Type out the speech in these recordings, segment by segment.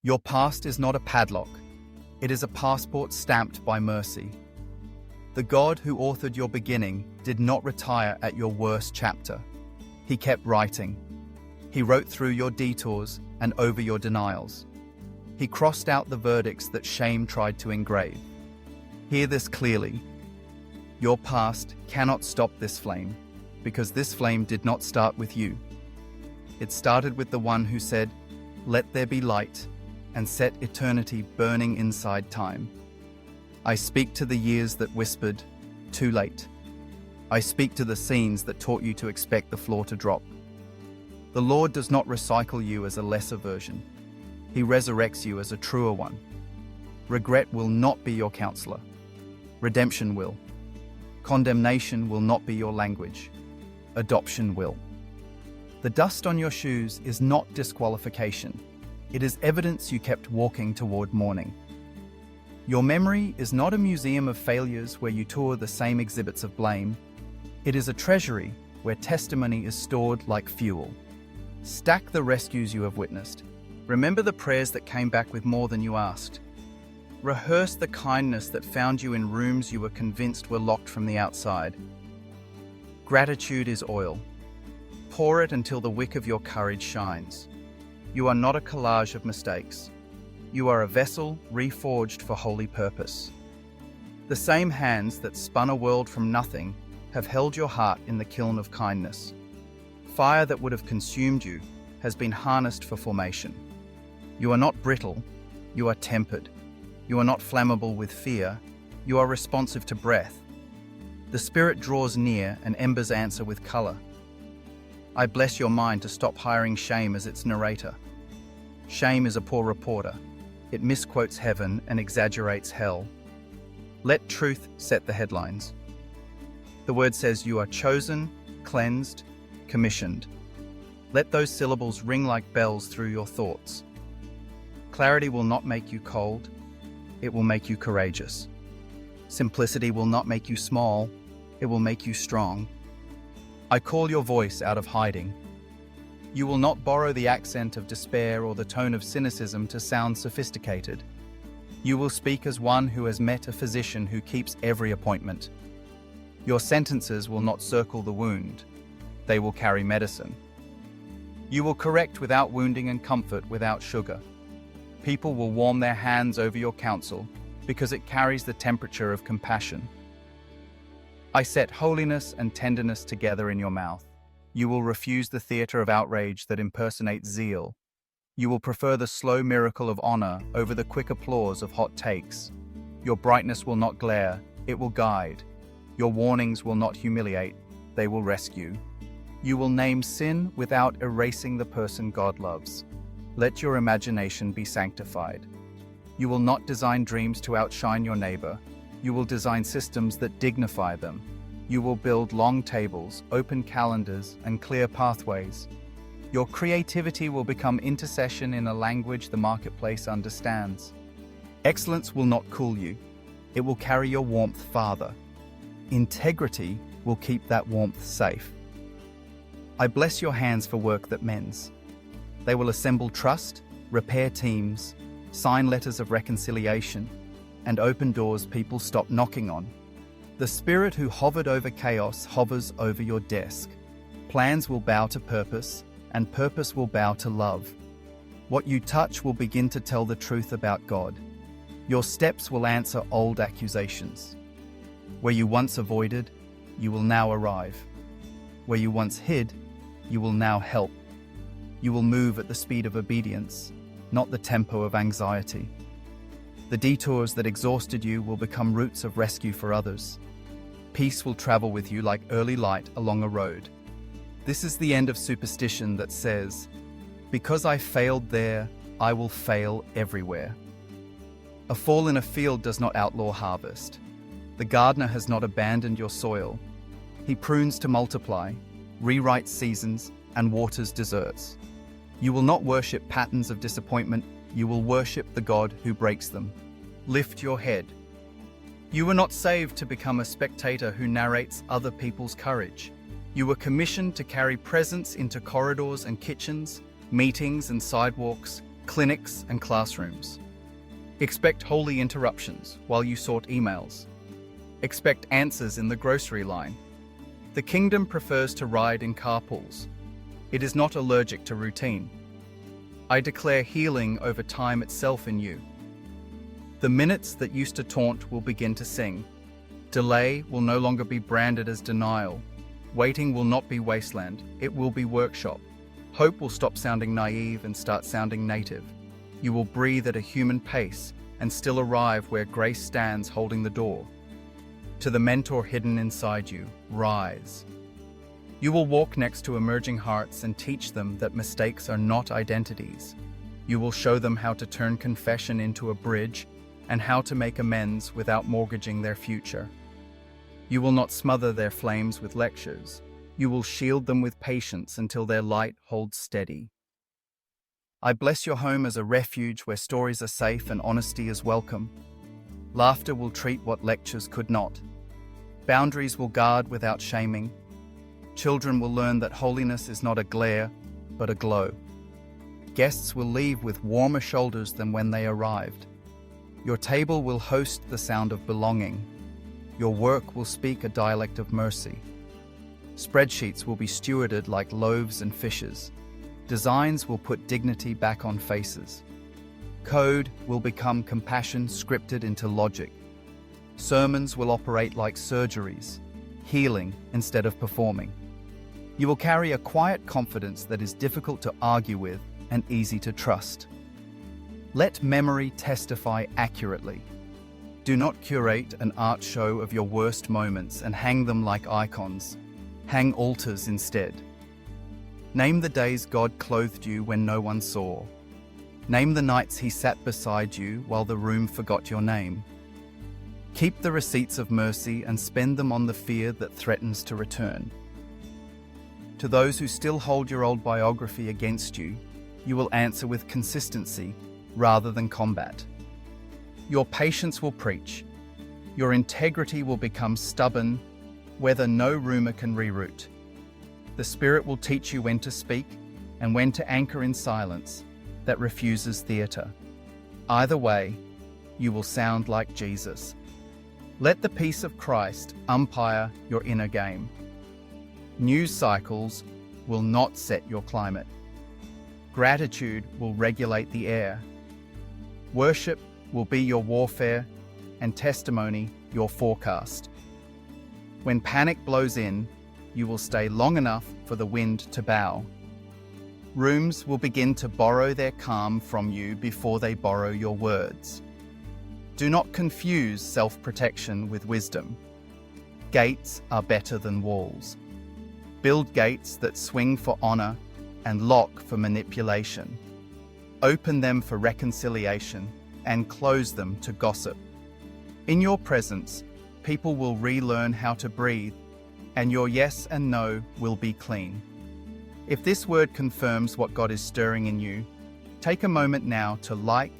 Your past is not a padlock. It is a passport stamped by mercy. The God who authored your beginning did not retire at your worst chapter. He kept writing. He wrote through your detours and over your denials. He crossed out the verdicts that shame tried to engrave. Hear this clearly. Your past cannot stop this flame, because this flame did not start with you. It started with the one who said, "Let there be light," and set eternity burning inside time. I speak to the years that whispered, "Too late." I speak to the scenes that taught you to expect the floor to drop. The Lord does not recycle you as a lesser version. He resurrects you as a truer one. Regret will not be your counselor. Redemption will. Condemnation will not be your language. Adoption will. The dust on your shoes is not disqualification. It is evidence you kept walking toward morning. Your memory is not a museum of failures where you tour the same exhibits of blame. It is a treasury where testimony is stored like fuel. Stack the rescues you have witnessed. Remember the prayers that came back with more than you asked. Rehearse the kindness that found you in rooms you were convinced were locked from the outside. Gratitude is oil. Pour it until the wick of your courage shines. You are not a collage of mistakes. You are a vessel reforged for holy purpose. The same hands that spun a world from nothing have held your heart in the kiln of kindness. Fire that would have consumed you has been harnessed for formation. You are not brittle, you are tempered. You are not flammable with fear, you are responsive to breath. The Spirit draws near and embers answer with color. I bless your mind to stop hiring shame as its narrator. Shame is a poor reporter. It misquotes heaven and exaggerates hell. Let truth set the headlines. The word says you are chosen, cleansed, commissioned. Let those syllables ring like bells through your thoughts. Clarity will not make you cold. It will make you courageous. Simplicity will not make you small. It will make you strong. I call your voice out of hiding. You will not borrow the accent of despair or the tone of cynicism to sound sophisticated. You will speak as one who has met a physician who keeps every appointment. Your sentences will not circle the wound. They will carry medicine. You will correct without wounding and comfort without sugar. People will warm their hands over your counsel because it carries the temperature of compassion. I set holiness and tenderness together in your mouth. You will refuse the theater of outrage that impersonates zeal. You will prefer the slow miracle of honor over the quick applause of hot takes. Your brightness will not glare, it will guide. Your warnings will not humiliate, they will rescue. You will name sin without erasing the person God loves. Let your imagination be sanctified. You will not design dreams to outshine your neighbor. You will design systems that dignify them. You will build long tables, open calendars, and clear pathways. Your creativity will become intercession in a language the marketplace understands. Excellence will not cool you. It will carry your warmth farther. Integrity will keep that warmth safe. I bless your hands for work that mends. They will assemble trust, repair teams, sign letters of reconciliation, and open doors people stop knocking on. The Spirit who hovered over chaos hovers over your desk. Plans will bow to purpose, and purpose will bow to love. What you touch will begin to tell the truth about God. Your steps will answer old accusations. Where you once avoided, you will now arrive. Where you once hid, you will now help. You will move at the speed of obedience, not the tempo of anxiety. The detours that exhausted you will become routes of rescue for others. Peace will travel with you like early light along a road. This is the end of superstition that says, "Because I failed there, I will fail everywhere." A fall in a field does not outlaw harvest. The gardener has not abandoned your soil. He prunes to multiply, rewrites seasons, and waters deserts. You will not worship patterns of disappointment, you will worship the God who breaks them. Lift your head. You were not saved to become a spectator who narrates other people's courage. You were commissioned to carry presence into corridors and kitchens, meetings and sidewalks, clinics, and classrooms. Expect holy interruptions while you sort emails. Expect answers in the grocery line. The kingdom prefers to ride in carpools. It is not allergic to routine. I declare healing over time itself in you. The minutes that used to taunt will begin to sing. Delay will no longer be branded as denial. Waiting will not be wasteland, it will be workshop. Hope will stop sounding naive and start sounding native. You will breathe at a human pace and still arrive where grace stands holding the door. To the mentor hidden inside you, rise. You will walk next to emerging hearts and teach them that mistakes are not identities. You will show them how to turn confession into a bridge and how to make amends without mortgaging their future. You will not smother their flames with lectures. You will shield them with patience until their light holds steady. I bless your home as a refuge where stories are safe and honesty is welcome. Laughter will treat what lectures could not. Boundaries will guard without shaming. Children will learn that holiness is not a glare, but a glow. Guests will leave with warmer shoulders than when they arrived. Your table will host the sound of belonging. Your work will speak a dialect of mercy. Spreadsheets will be stewarded like loaves and fishes. Designs will put dignity back on faces. Code will become compassion scripted into logic. Sermons will operate like surgeries, healing instead of performing. You will carry a quiet confidence that is difficult to argue with and easy to trust. Let memory testify accurately. Do not curate an art show of your worst moments and hang them like icons. Hang altars instead. Name the days God clothed you when no one saw. Name the nights He sat beside you while the room forgot your name. Keep the receipts of mercy and spend them on the fear that threatens to return. To those who still hold your old biography against you, you will answer with consistency rather than combat. Your patience will preach. Your integrity will become stubborn, whether no rumor can reroute. The Spirit will teach you when to speak and when to anchor in silence that refuses theater. Either way, you will sound like Jesus. Let the peace of Christ umpire your inner game. News cycles will not set your climate. Gratitude will regulate the air. Worship will be your warfare, and testimony your forecast. When panic blows in, you will stay long enough for the wind to bow. Rooms will begin to borrow their calm from you before they borrow your words. Do not confuse self-protection with wisdom. Gates are better than walls. Build gates that swing for honor and lock for manipulation. Open them for reconciliation and close them to gossip. In your presence, people will relearn how to breathe, and your yes and no will be clean. If this word confirms what God is stirring in you, take a moment now to like,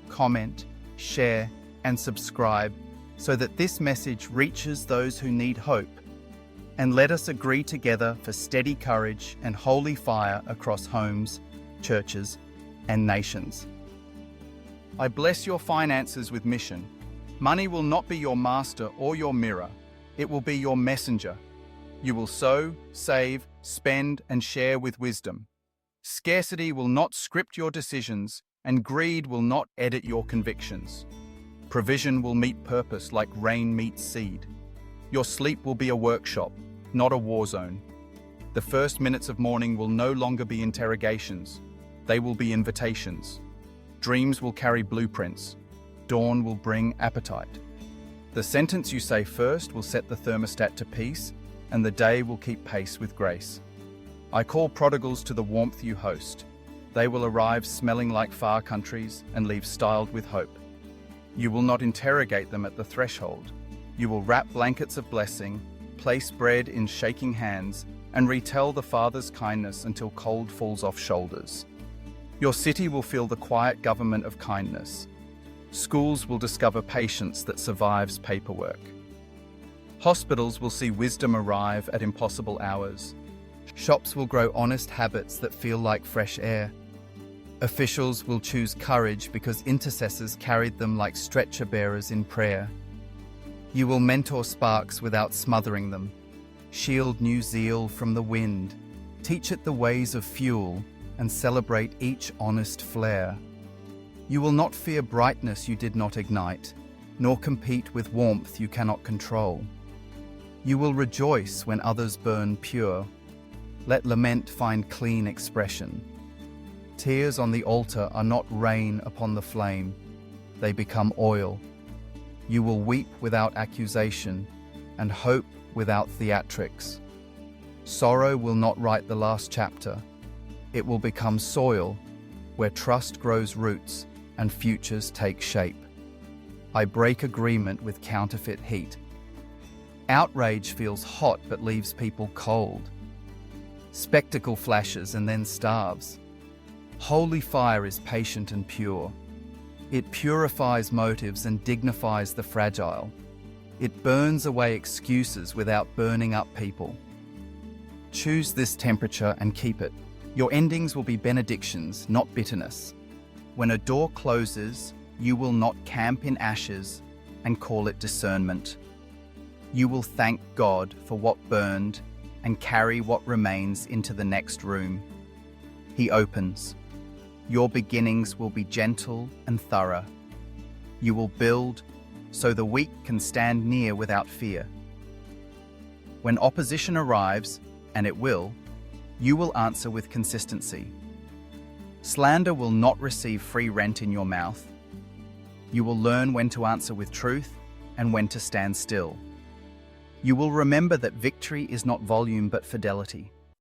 comment, share, and subscribe so that this message reaches those who need hope. And let us agree together for steady courage and holy fire across homes, churches, and nations. I bless your finances with mission. Money will not be your master or your mirror. It will be your messenger. You will sow, save, spend, and share with wisdom. Scarcity will not script your decisions, and greed will not edit your convictions. Provision will meet purpose like rain meets seed. Your sleep will be a workshop, not a war zone. The first minutes of morning will no longer be interrogations. They will be invitations. Dreams will carry blueprints. Dawn will bring appetite. The sentence you say first will set the thermostat to peace, and the day will keep pace with grace. I call prodigals to the warmth you host. They will arrive smelling like far countries and leave styled with hope. You will not interrogate them at the threshold. You will wrap blankets of blessing, place bread in shaking hands, and retell the Father's kindness until cold falls off shoulders. Your city will feel the quiet government of kindness. Schools will discover patience that survives paperwork. Hospitals will see wisdom arrive at impossible hours. Shops will grow honest habits that feel like fresh air. Officials will choose courage because intercessors carried them like stretcher bearers in prayer. You will mentor sparks without smothering them, shield new zeal from the wind, teach it the ways of fuel, and celebrate each honest flare. You will not fear brightness you did not ignite, nor compete with warmth you cannot control. You will rejoice when others burn pure. Let lament find clean expression. Tears on the altar are not rain upon the flame, they become oil. You will weep without accusation, and hope without theatrics. Sorrow will not write the last chapter. It will become soil, where trust grows roots and futures take shape. I break agreement with counterfeit heat. Outrage feels hot but leaves people cold. Spectacle flashes and then starves. Holy fire is patient and pure. It purifies motives and dignifies the fragile. It burns away excuses without burning up people. Choose this temperature and keep it. Your endings will be benedictions, not bitterness. When a door closes, you will not camp in ashes and call it discernment. You will thank God for what burned and carry what remains into the next room. He opens. Your beginnings will be gentle and thorough. You will build so the weak can stand near without fear. When opposition arrives, and it will, you will answer with consistency. Slander will not receive free rent in your mouth. You will learn when to answer with truth and when to stand still. You will remember that victory is not volume but fidelity.